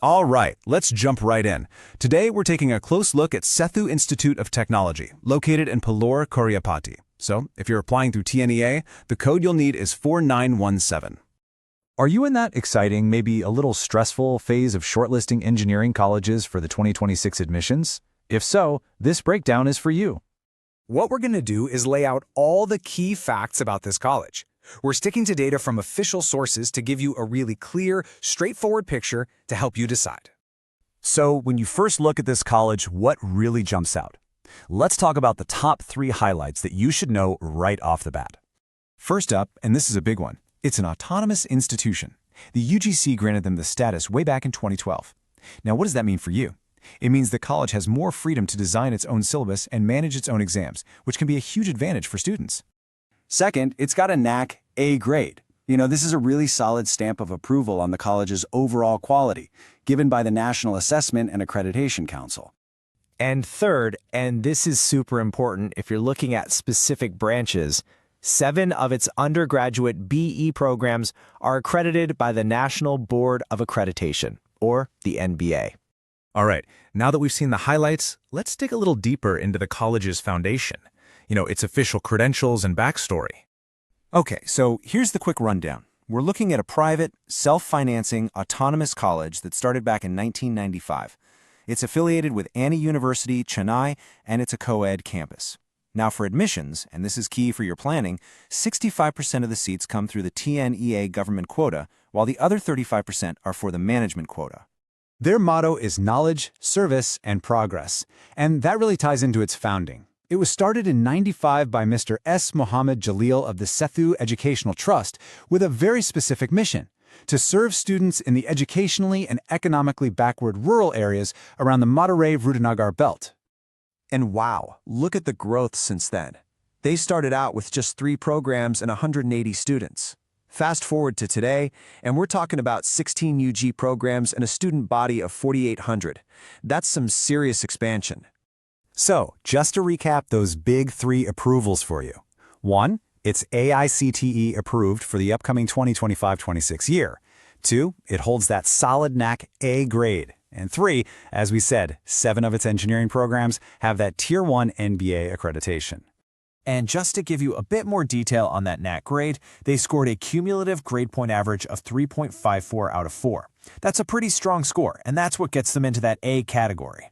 All right, let's jump right in. Today, we're taking a close look at Sethu Institute of Technology, located in Palor, Kariapatti. So, if you're applying through TNEA, the code you'll need is 4917. Are you in that exciting, maybe a little stressful phase of shortlisting engineering colleges for the 2026 admissions? If so, this breakdown is for you. What we're going to do is lay out all the key facts about this college. We're sticking to data from official sources to give you a really clear, straightforward picture to help you decide. So, when you first look at this college, what really jumps out? Let's talk about the top 3 highlights that you should know right off the bat. First up, and this is a big one, it's an autonomous institution. The UGC granted them the status way back in 2012. Now, what does that mean for you? It means the college has more freedom to design its own syllabus and manage its own exams, which can be a huge advantage for students. Second, it's got a NAAC A grade. This is a really solid stamp of approval on the college's overall quality, given by the National Assessment and Accreditation Council. And third, and this is super important if you're looking at specific branches, 7 of its undergraduate BE programs are accredited by the National Board of Accreditation, or the NBA. All right, now that we've seen the highlights, let's dig a little deeper into the college's foundation. Its official credentials and backstory. Okay, so here's the quick rundown. We're looking at a private, self-financing, autonomous college that started back in 1995. It's affiliated with Anna University, Chennai, and it's a co-ed campus. Now for admissions, and this is key for your planning, 65% of the seats come through the TNEA government quota, while the other 35% are for the management quota. Their motto is knowledge, service, and progress, and that really ties into its founding. It was started in '95 by Mr. S. Mohammed Jalil of the Sethu Educational Trust with a very specific mission: to serve students in the educationally and economically backward rural areas around the Madurai Virudhunagar belt. And wow, look at the growth since then. They started out with just 3 programs and 180 students. Fast forward to today, and we're talking about 16 UG programs and a student body of 4,800. That's some serious expansion. So, just to recap those big 3 approvals for you. 1, it's AICTE approved for the upcoming 2025-26 year. 2, it holds that solid NAAC A grade. And 3, as we said, 7 of its engineering programs have that Tier 1 NBA accreditation. And just to give you a bit more detail on that NAAC grade, they scored a cumulative grade point average of 3.54 out of 4. That's a pretty strong score, and that's what gets them into that A category.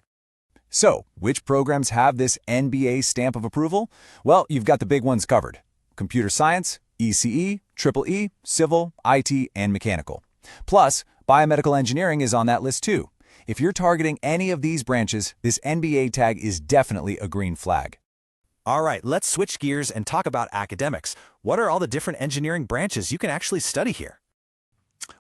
So, which programs have this NBA stamp of approval? Well, you've got the big ones covered: computer science, ECE, EEE, civil, IT, and mechanical. Plus, biomedical engineering is on that list too. If you're targeting any of these branches, this NBA tag is definitely a green flag. All right, let's switch gears and talk about academics. What are all the different engineering branches you can actually study here?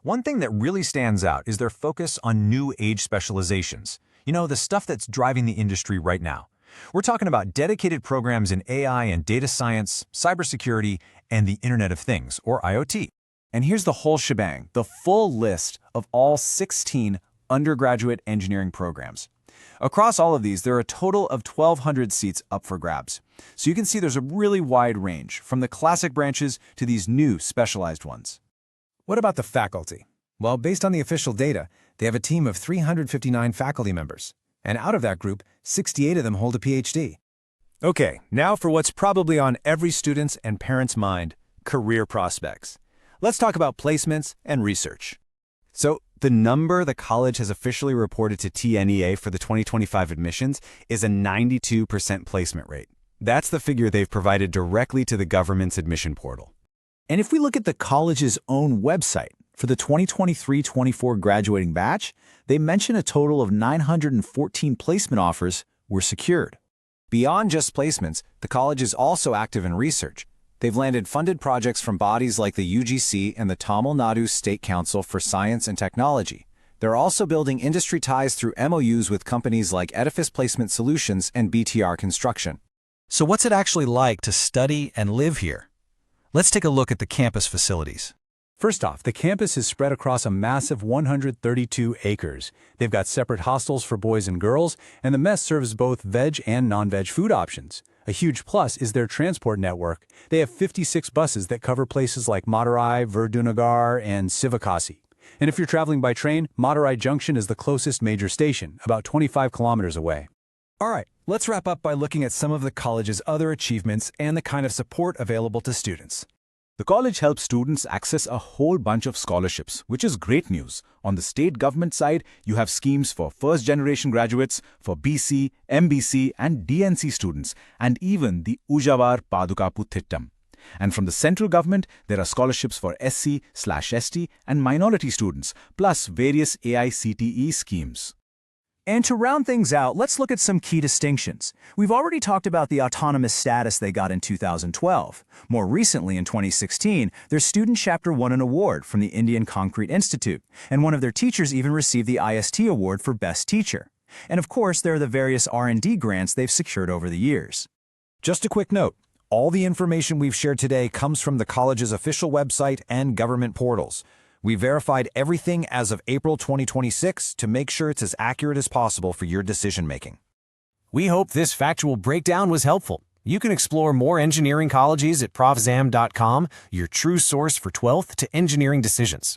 One thing that really stands out is their focus on new age specializations. The stuff that's driving the industry right now. We're talking about dedicated programs in AI and data science, cybersecurity, and the Internet of Things, or IoT. And here's the whole shebang, the full list of all 16 undergraduate engineering programs. Across all of these, there are a total of 1,200 seats up for grabs. So you can see there's a really wide range, from the classic branches to these new specialized ones. What about the faculty? Well, based on the official data, they have a team of 359 faculty members. And out of that group, 68 of them hold a PhD. Okay, now for what's probably on every student's and parent's mind: career prospects. Let's talk about placements and research. So, the number the college has officially reported to TNEA for the 2025 admissions is a 92% placement rate. That's the figure they've provided directly to the government's admission portal. And if we look at the college's own website, for the 2023-24 graduating batch, they mention a total of 914 placement offers were secured. Beyond just placements, the college is also active in research. They've landed funded projects from bodies like the UGC and the Tamil Nadu State Council for Science and Technology. They're also building industry ties through MOUs with companies like Edifice Placement Solutions and BTR Construction. So what's it actually like to study and live here? Let's take a look at the campus facilities. First off, the campus is spread across a massive 132 acres. They've got separate hostels for boys and girls, and the mess serves both veg and non-veg food options. A huge plus is their transport network. They have 56 buses that cover places like Madurai, Virudhunagar, and Sivakasi. And if you're traveling by train, Madurai Junction is the closest major station, about 25 kilometers away. All right, let's wrap up by looking at some of the college's other achievements and the kind of support available to students. The college helps students access a whole bunch of scholarships, which is great news. On the state government side, you have schemes for first-generation graduates, for BC, MBC, and DNC students, and even the Ujavar Padukapu Thittam. And from the central government, there are scholarships for SC/ST and minority students, plus various AICTE schemes. And to round things out, let's look at some key distinctions. We've already talked about the autonomous status they got in 2012. More recently, in 2016, their student chapter won an award from the Indian Concrete Institute, and one of their teachers even received the IST award for Best Teacher. And of course, there are the various R&D grants they've secured over the years. Just a quick note, all the information we've shared today comes from the college's official website and government portals. We verified everything as of April 2026 to make sure it's as accurate as possible for your decision-making. We hope this factual breakdown was helpful. You can explore more engineering colleges at profzam.com, your true source for 12th to engineering decisions.